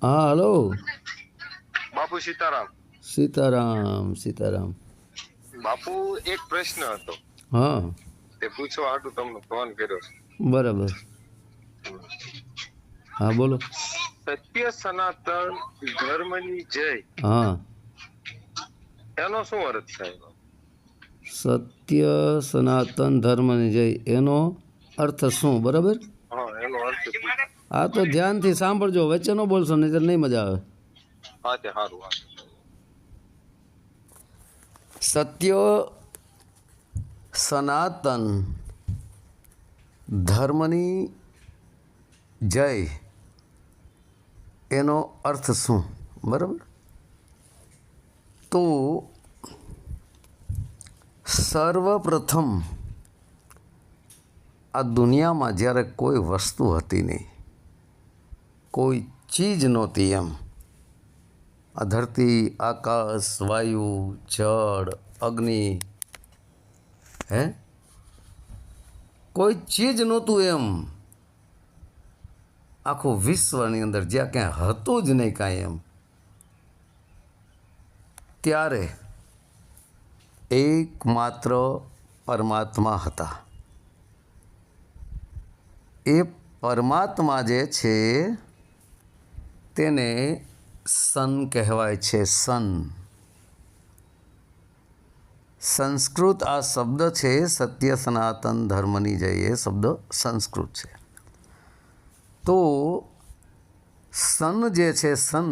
हाँ हेलो। બાપુ સીતારામ. सीताराम सीताराम। બાપુ એક પ્રશ્ન હતો, हाँ તે પૂછવા હાટુ તમને ફોન કર્યો છે. बराबर। हाँ बोलो। સત્ય સનાતન ધર્મની જય, हाँ એનો શું અર્થ થાય? સત્ય સનાતન ધર્મની જય એનો અર્થ શું? બરાબર. હા, એનો અર્થ શું? આ તો ધ્યાનથી સાંભળજો, વચ્ચે ન બોલશો નહીં નહીં મજા આવે. હા તે સારું. હા, સત્ય સનાતન ધર્મની જય એનો અર્થ શું? બરાબર. તો સર્વપ્રથમ આ દુનિયામાં જ્યારે કોઈ વસ્તુ હતી નહીં, કોઈ ચીજ નહોતી, એમ આ ધરતી, આકાશ, વાયુ, જળ, અગ્નિ, હે કોઈ ચીજ નહોતું, એમ આખું વિશ્વની અંદર જ્યાં ક્યાંય હતું જ નહીં કાંઈ, એમ ત્યારે એકમાત્ર પરમાત્મા હતા. એ પરમાત્મા જે છે તેને સન કહેવાય છે. સન, સંસ્કૃત આ શબ્દ છે. સત્ય સનાતન ધર્મની જય એ શબ્દ સંસ્કૃત છે. તો સન જે છે, સન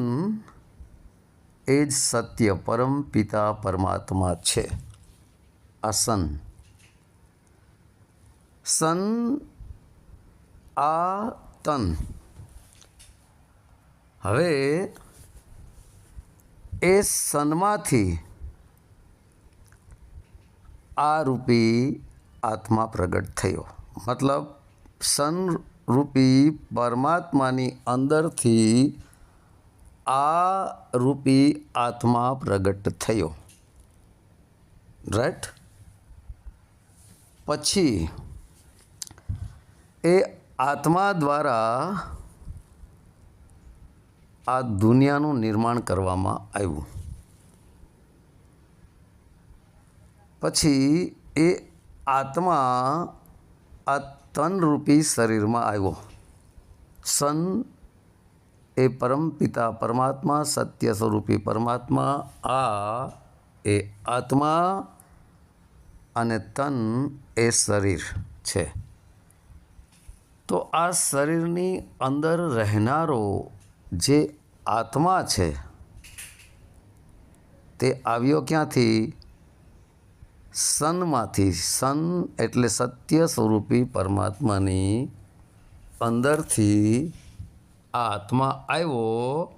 એ જ સત્ય પરમ પિતા પરમાત્મા છે. આ સન સન આ તન. હવે એ સનમાંથી આ રૂપી આત્મા પ્રગટ થયો. મતલબ સન રૂપી પરમાત્માની અંદરથી આ રૂપી આત્મા પ્રગટ થયો. રાઈટ. પછી એ આત્મા દ્વારા આ દુનિયાનું નિર્માણ કરવામાં આવ્યું. પછી એ આત્મા આ તનરૂપી શરીરમાં આવ્યો. સન એ પરમપિતા પરમાત્મા, સત્ય સ્વરૂપી પરમાત્મા, આ એ આત્મા અને તન એ શરીર છે. તો આ શરીરની અંદર રહેનારો જે આત્મા છે તે આવ્યો ક્યાંથી? સનમાંથી. સન એટલે સત્ય સ્વરૂપી પરમાત્માની અંદરથી આ આત્મા આવ્યો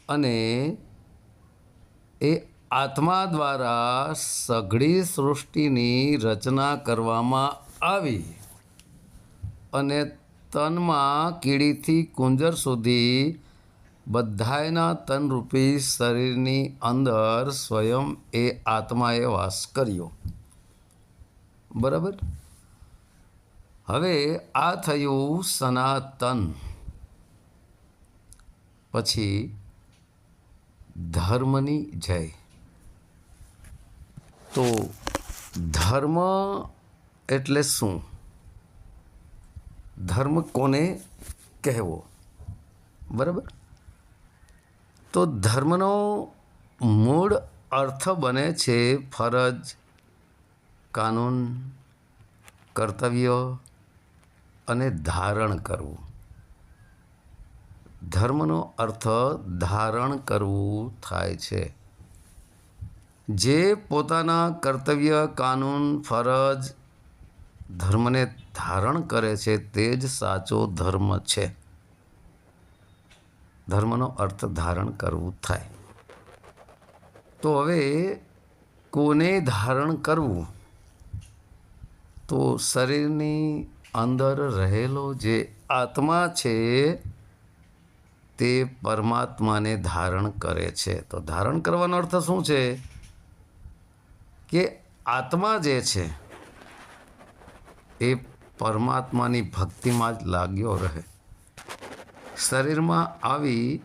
અને એ આત્મા દ્વારા સઘળી સૃષ્ટિની રચના કરવામાં આવી અને તનમાં કીડીથી કુંજર સુધી બધાયના તનરૂપી શરીરની અંદર સ્વયં એ આત્માએ વાસ કર્યો. બરાબર. હવે આ થયું સનાતન. પછી ધર્મની જય. તો ધર્મ એટલે શું? ધર્મ કોને કહેવો? બરાબર. તો ધર્મનો મૂળ અર્થ બને છે ફરજ, કાનૂન, કર્તવ્ય અને ધારણ કરવું. ધર્મનો અર્થ ધારણ કરવું થાય છે. જે પોતાના કર્તવ્ય, કાનૂન, ફરજ, ધર્મને ધારણ કરે છે તે જ સાચો ધર્મ છે. ધર્મનો અર્થ ધારણ કરવું થાય. તો હવે કોને ધારણ કરવું? તો શરીરની અંદર રહેલો જે આત્મા છે તે પરમાત્માને ધારણ કરે છે. તો ધારણ કરવાનો અર્થ શું છે? કે આત્મા જે છે એ પરમાત્માની ભક્તિમાં જ લાગ્યો રહે. શરીરમાં આવી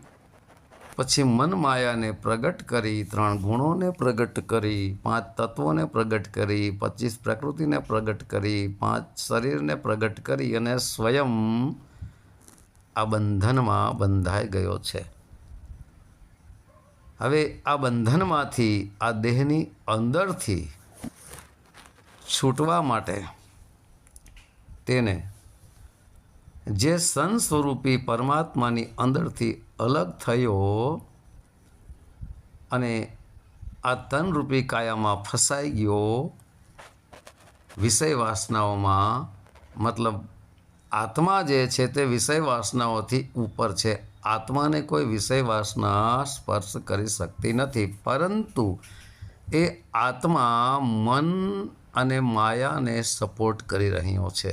પછી મન માયાને પ્રગટ કરી, 3 ગુણોને પ્રગટ કરી, 5 તત્વોને પ્રગટ કરી, 25 પ્રકૃતિને પ્રગટ કરી, 5 શરીરને પ્રગટ કરી અને સ્વયં આ બંધનમાં બંધાઈ ગયો છે. હવે આ બંધનમાંથી, આ દેહની અંદરથી છૂટવા માટે તેને જે સન સ્વરૂપી પરમાત્માની અંદરથી અલગ થયો અને આ તનરૂપી કાયામાં ફસાઈ ગયો, વિષય વાસનાઓમાં, મતલબ આત્મા જે છે તે વિષય વાસનાઓથી ઉપર છે. આત્માને કોઈ વિષય વાસના સ્પર્શ કરી શકતી નથી, પરંતુ એ આત્મા મન અને માયાને સપોર્ટ કરી રહ્યો છે,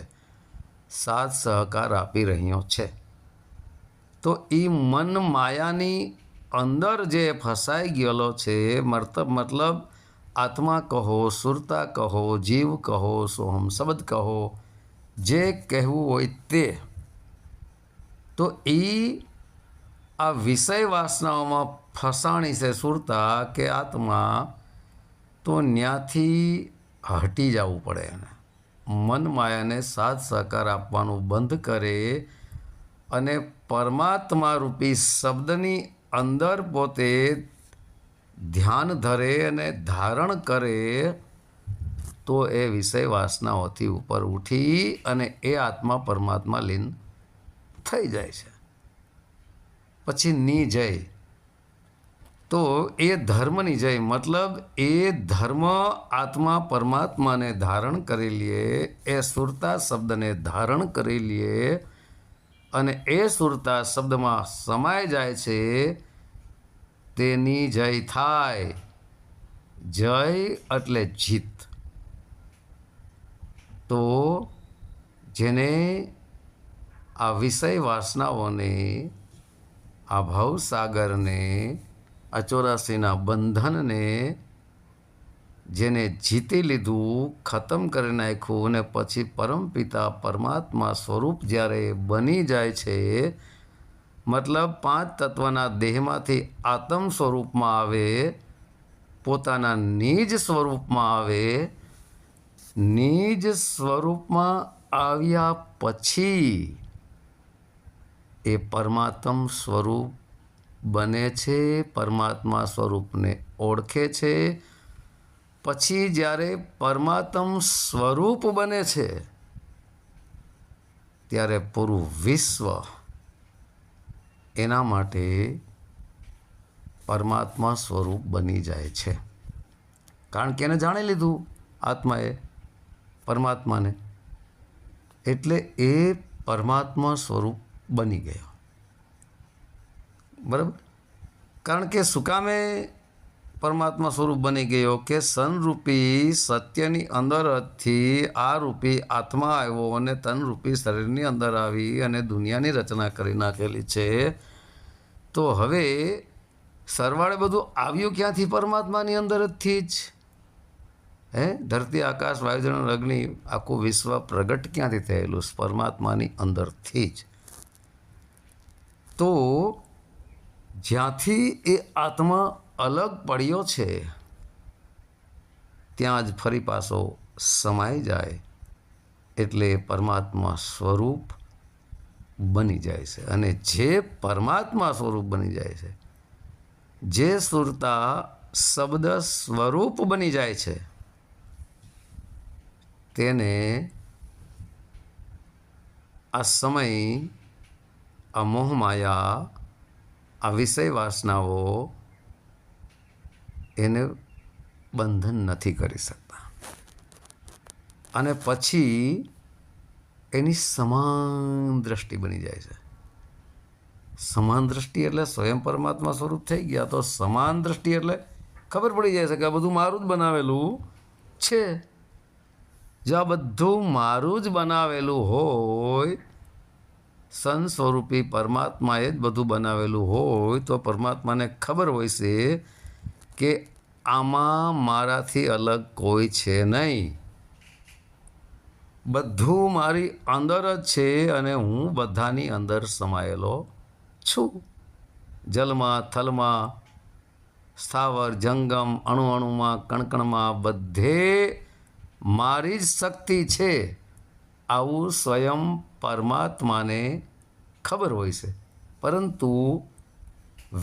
સાથ સહકાર આપી રહ્યો છે. તો એ મન માયાની અંદર જે ફસાઈ ગયેલો છે, મતલબ આત્મા કહો, સુરતા કહો, જીવ કહો, સોહમ શબ્દ કહો, જે કહેવું હોય તે, તો એ આ વિષય વાસનાઓમાં ફસાણી છે સુરતા કે આત્મા, તો ત્યાંથી હટી જવું પડે એને. મન માયાને સાથ સહકાર આપવાનું બંધ કરે અને પરમાત્મા રૂપી શબ્દની અંદર પોતે ધ્યાન ધરે અને ધારણ કરે, તો એ વિષય વાસનાઓથી ઉપર ઉઠી અને એ આત્મા પરમાત્મા લીન થઈ જાય છે. પછી ની જય, તો એ ધર્મની જય, મતલબ એ ધર્મ આત્મા પરમાત્માને ધારણ કરી લે, એ સુરતા શબ્દને ધારણ કરી લે અને એ સુરતા શબ્દમાં સમાઈ જાય છે, તેની જય થાય. જય એટલે જીત. તો જેને આ વિષય વાસનાઓને, આ ભવસાગરને, આ 84ના બંધનને જેને જીતી લીધું, ખતમ કરી નાખ્યું અને પછી પરમપિતા પરમાત્મા સ્વરૂપ જ્યારે બની જાય છે, મતલબ 5 તત્વના દેહમાંથી આત્મ સ્વરૂપમાં આવે, પોતાના નિજ સ્વરૂપમાં આવે. નિજ સ્વરૂપમાં આવ્યા પછી એ પરમાત્મ સ્વરૂપ બને છે, પરમાત્મા સ્વરૂપને ઓળખે છે. પછી જ્યારે પરમાત્મ સ્વરૂપ બને છે, ત્યારે પૂરું વિશ્વ એના માટે પરમાત્મા સ્વરૂપ બની જાય છે. કારણ કે એને જાણી લીધું આત્માએ પરમાત્માને, એટલે એ પરમાત્મા સ્વરૂપ બની ગયો. બરાબર? કારણ કે શું કામે પરમાત્મા સ્વરૂપ બની ગયો કે સનરૂપી સત્યની અંદરથી આ રૂપી આત્મા આવ્યો અને તનરૂપી શરીરની અંદર આવી અને દુનિયાની રચના કરી નાખેલી છે. તો હવે સરવાળે બધું આવ્યું ક્યાંથી? પરમાત્માની અંદરથી જ. ધરતી, આકાશ, વાયુજળ, અગ્નિ, આખું વિશ્વ પ્રગટ ક્યાંથી થયેલું? પરમાત્માની અંદરથી જ. તો જ્યાંથી એ આત્મા અલગ પડ્યો છે, ત્યાં જ ફરી પાછો સમાઈ જાય, એટલે પરમાત્મા સ્વરૂપ બની જાય છે. અને જે પરમાત્મા સ્વરૂપ બની જાય છે, જે સુરતા શબ્દ સ્વરૂપ બની જાય છે, તેને આ સમય, આ મોહમાયા, આ વિષય વાસનાઓ એને બંધન નથી કરી શકતા. અને પછી એની સમાન દ્રષ્ટિ બની જાય છે. સમાન દ્રષ્ટિ એટલે સ્વયં પરમાત્મા સ્વરૂપ થઈ ગયા. તો સમાન દ્રષ્ટિ એટલે ખબર પડી જાય છે કે આ બધું મારું જ બનાવેલું છે. જો આ બધું મારું જ બનાવેલું હોય, સન સ્વરૂપી પરમાત્માએ જ બધું બનાવેલું હોય, તો પરમાત્માને ખબર હોય છે કે આમાં મારાથી અલગ કોઈ છે નહીં. બધું મારી અંદર જ છે અને હું બધાની અંદર સમાયેલો છું. જલમાં, થલમાં, સ્થાવર, જંગમ, અણુ અણુમાં, કણકણમાં બધે મારી જ શક્તિ છે, આવું સ્વયં પરમાત્માને ખબર હોય છે. પરંતુ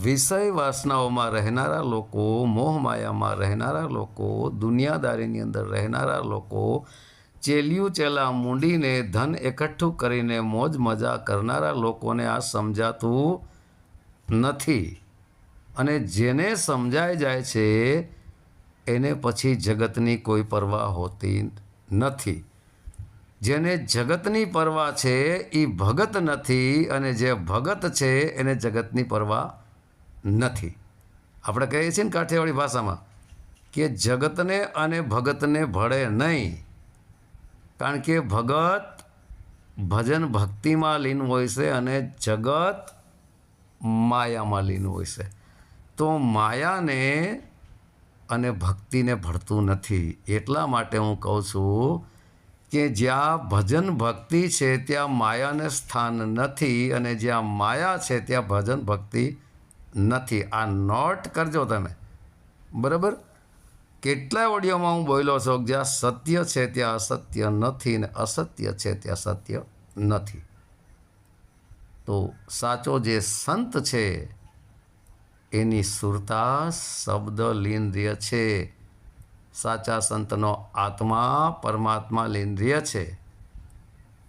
વિષય વાસનાઓમાં રહેનારા લોકો, મોહમાયામાં રહેનારા લોકો, દુનિયાદારીની અંદર રહેનારા લોકો, ચેલિયું ચેલા મૂંડીને ધન એકઠું કરીને મોજ મજા કરનારા લોકોને આ સમજાતું નથી. અને જેને સમજાઈ જાય છે એને પછી જગતની કોઈ પરવા હોતી નથી. જેને જગતની પરવા છે એ ભગત નથી, અને જે ભગત છે એને જગતની પરવા નથી. આપણે કહીએ છીએ ને કાઠિયાવાડી ભાષામાં કે જગતને અને ભગતને ભળે નહીં. કારણ કે ભગત ભજન ભક્તિમાં લીન હોય છે અને જગત માયામાં લીન હોય છે. તો માયાને અને ભક્તિને ભળતું નથી. એટલા માટે હું કહું છું કે જ્યાં ભજન ભક્તિ છે ત્યાં માયાને સ્થાન નથી, અને જ્યાં માયા છે ત્યાં ભજન ભક્તિ નથી. આ નોટ કરજો તમે, બરાબર? કેટલાય ઓડિયોમાં હું બોલ્યો છું કે જ્યાં સત્ય છે ત્યાં અસત્ય નથી, ને અસત્ય છે ત્યાં સત્ય નથી. તો સાચો જે સંત છે એની સુરતા શબ્દ લીન્દ્રિય છે. સાચા સંતનો આત્મા પરમાત્મા લીન્દ્રિય છે.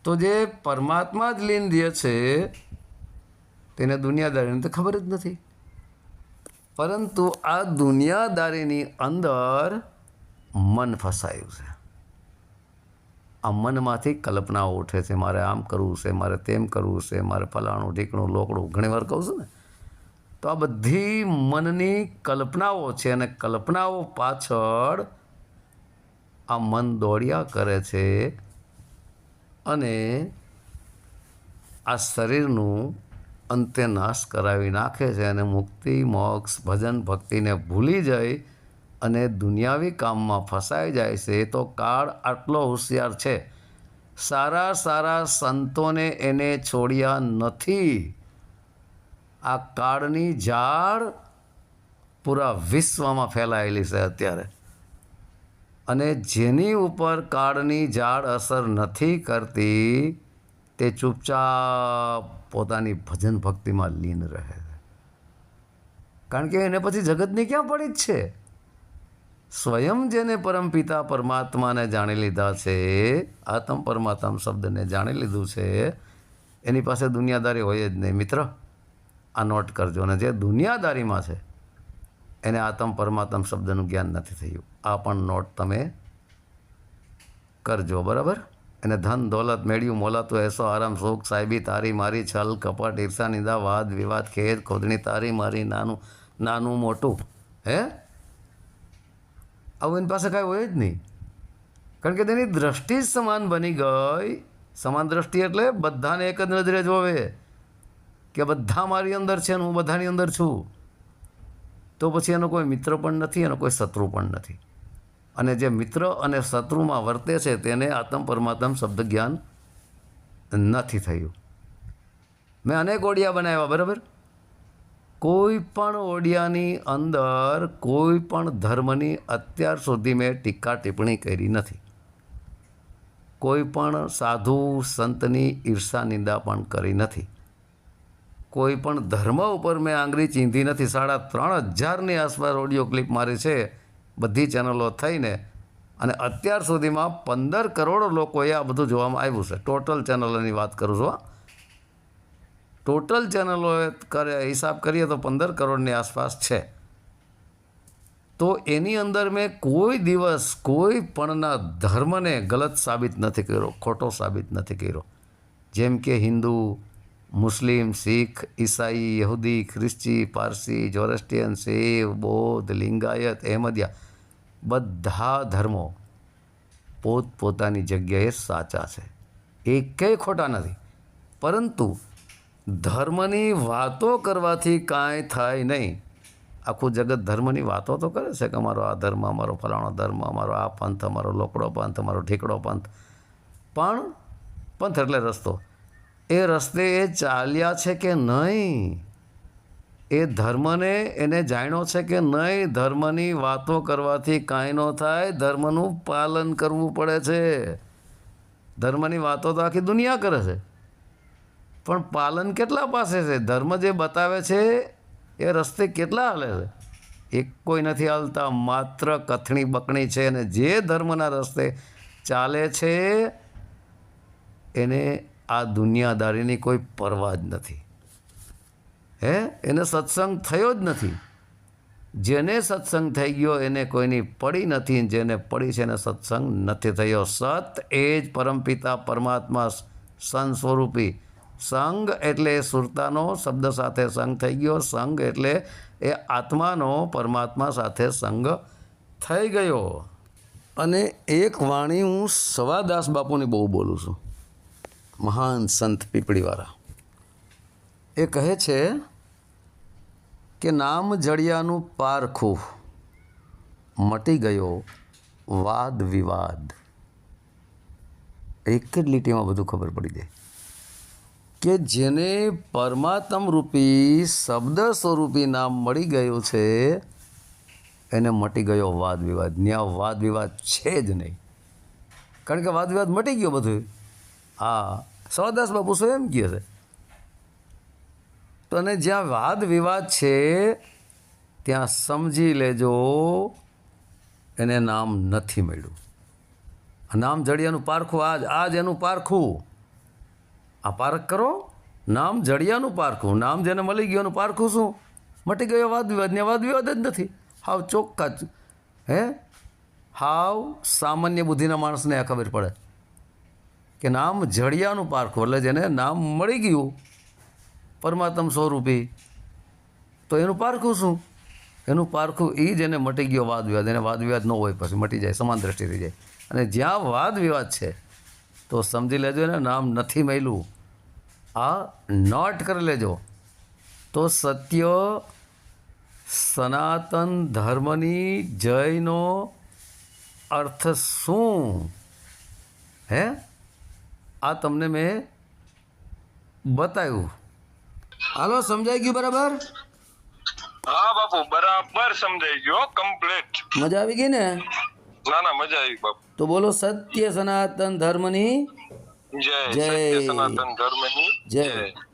તો જે પરમાત્મા જ લીન્દ્રિય છે તેને દુનિયાદારીની તો ખબર જ નથી. પરંતુ આ દુનિયાદારીની અંદર મન ફસાયું છે. આ મનમાંથી કલ્પનાઓ ઉઠે છે, મારે આમ કરવું છે, મારે તેમ કરવું છે, મારે ફલાણું ઢીકણું લોકડું, ઘણી વાર કહું છું ને. તો આ બધી મનની કલ્પનાઓ છે, અને કલ્પનાઓ પાછળ આ મન દોડ્યા કરે છે, અને આ શરીરનું અંતે નાશ કરાવી નાખે છે, અને મુક્તિ, મોક્ષ, ભજન ભક્તિને ભૂલી જાય અને દુનિયાવી કામમાં ફસાઈ જાય છે. તો કાળ આટલો હોશિયાર છે, સારા સારા સંતોને એને છોડ્યા નથી. આ કાળની ઝાડ પૂરા વિશ્વમાં ફેલાયેલી છે અત્યારે, અને જેની ઉપર કાળની ઝાડ અસર નથી કરતી તે ચૂપચાપ પોતાની ભજન ભક્તિમાં લીન રહે છે. કારણ કે એને પછી જગતની ક્યાં પડી જ છે. સ્વયં જેને પરમપિતા પરમાત્માને જાણી લીધા છે, આત્મ પરમાત્મ શબ્દને જાણી લીધું છે, એની પાસે દુનિયાદારી હોય જ નહીં. મિત્ર, આ નોટ કરજો. અને જે દુનિયાદારીમાં છે એને આત્મ પરમાત્મ શબ્દનું જ્ઞાન નથી થયું. આ પણ નોટ તમે કરજો, બરાબર? એને ધન દોલત મેળ્યું મોલાતું એસો આરામ સુખ સાહેબી તારી મારી, છલ કપટ ઈર્ષા નિંદા વાદ વિવાદ ખેદ ખોદણી તારી મારી, નાનું મોટું, હે આવું એની પાસે કાંઈ હોય જ નહીં. કારણ કે તેની દ્રષ્ટિ જ સમાન બની ગઈ. સમાન દ્રષ્ટિ એટલે બધાને એક જ નજરે જોવે કે બધા મારી અંદર છે ને હું બધાની અંદર છું. તો પછી એનો કોઈ મિત્ર પણ નથી, એનો કોઈ શત્રુ પણ નથી. અને જે મિત્ર અને શત્રુમાં વર્તે છે તેને આત્મ પરમાત્મ શબ્દ જ્ઞાન નથી થયું. મેં અનેક ઓડિયા બનાવ્યા, બરાબર? કોઈ પણ ઓડિયાની અંદર કોઈ પણ ધર્મની અત્યાર સુધી મેં ટીકા ટિપ્પણી કરી નથી. કોઈ પણ સાધુ સંતની ઈર્ષા નિંદા પણ કરી નથી. કોઈ પણ ધર્મ ઉપર મેં આંગળી ચીંધી નથી. 3,500ની આસપાસ ઓડિયો ક્લિપ મારી છે બધી ચેનલો થઈને, અને અત્યાર સુધીમાં 15 કરોડ લોકોએ આ બધું જોવામાં આવ્યું છે. ટોટલ ચેનલોની વાત કરું છું. ટોટલ ચેનલો હિસાબ કરીએ તો 15 કરોડની આસપાસ છે. તો એની અંદર મેં કોઈ દિવસ કોઈ પણના ધર્મને ગલત સાબિત નથી કર્યો, ખોટો સાબિત નથી કર્યો. જેમ કે હિન્દુ, મુસ્લિમ, શીખ, ઈસાઈ, યહૂદી, ખ્રિસ્તી, પારસી, જોરેસ્ટિયન, શૈવ, બૌદ્ધ, લિંગાયત, અહેમદિયા, બધા ધર્મો પોતપોતાની જગ્યાએ સાચા છે, એકેય ખોટા નથી. પરંતુ ધર્મની વાતો કરવાથી કાંઈ થાય નહીં. આખું જગત ધર્મની વાતો તો કરે છે કે અમારો આ ધર્મ, અમારો ફલાણો ધર્મ, અમારો આ પંથ, અમારો લોકડો પંથ, અમારો ઢીકડો પંથ. પણ પંથ એટલે રસ્તો. એ રસ્તે એ ચાલ્યા છે કે નહીં, એ ધર્મને એને જાણ્યો છે કે નહીં. ધર્મની વાતો કરવાથી કાંઈ ન થાય, ધર્મનું પાલન કરવું પડે છે. ધર્મની વાતો તો આખી દુનિયા કરે છે, પણ પાલન કેટલા પાસે છે? ધર્મ જે બતાવે છે એ રસ્તે કેટલા હાલે છે? એક કોઈ નથી હાલતા, માત્ર કથણી બકણી છે. અને જે ધર્મના રસ્તે ચાલે છે એને આ દુનિયાદારીની કોઈ પરવા જ નથી. એને સત્સંગ થયો જ નથી. જેને સત્સંગ થઈ ગયો એને કોઈની પડી નથી, જેને પડી છે એને સત્સંગ નથી થયો. સત એ જ પરમપિતા પરમાત્મા સન સ્વરૂપી. સંગ એટલે સુરતાનો શબ્દ સાથે સંગ થઈ ગયો. સંગ એટલે એ આત્માનો પરમાત્મા સાથે સંગ થઈ ગયો. અને એક વાણી હું સવાદાસ બાપુની બહુ બોલું છું, મહાન સંત પીપળીવાળા. એ કહે છે કે નામ જડિયાનું પારખું, મટી ગયો વાદ વિવાદ. એક જ લીટીમાં બધું ખબર પડી જાય કે જેને પરમાત્મ રૂપી શબ્દ સ્વરૂપી નામ મળી ગયું છે એને મટી ગયો વાદ વિવાદ. ત્યાં વાદ વિવાદ છે જ નહીં, કારણ કે વાદ વિવાદ મટી ગયો બધું. હા, સવાદાસ બાપુ શું એમ કહે છે? તો અને જ્યાં વાદ વિવાદ છે ત્યાં સમજી લેજો એને નામ નથી મળ્યું. નામ જડિયાનું પારખું, આજ એનું પારખું. આ પારખ કરો, નામ જડિયાનું પારખું. નામ જેને મળી ગયું એનું પારખું શું? મટી ગયો વાદ વિવાદ. ને વાદ વિવાદ જ નથી. હાવ ચોખ્ખા જ. હાવ સામાન્ય બુદ્ધિના માણસને આ ખબર પડે કે નામ જડિયાનું પારખું એટલે જેને નામ મળી ગયું પરમાત્મ સ્વરૂપી, તો એનું પારખું શું? એનું પારખું એ જ એને મટી ગયો વાદ વિવાદ. એને વાદ વિવાદ ન હોય પછી મટી જાય, સમાન દ્રષ્ટિ થઈ જાય. અને જ્યાં વાદ વિવાદ છે તો સમજી લેજો એને નામ નથી મળ્યું. આ નોટ કરી લેજો. તો સત્ય સનાતન ધર્મની જયનો અર્થ શું? આ તમને મેં બતાવ્યું. હાલો, સમજાઈ ગયું બરાબર? હા બાપુ, બરાબર સમજાઈ ગયો, કમ્પ્લીટ. મજા આવી ગઈ ને? ના ના, મજા આવી બાપુ. તો બોલો સત્ય સનાતન ધર્મની જય. જય. સત્ય સનાતન ધર્મની જય. જય.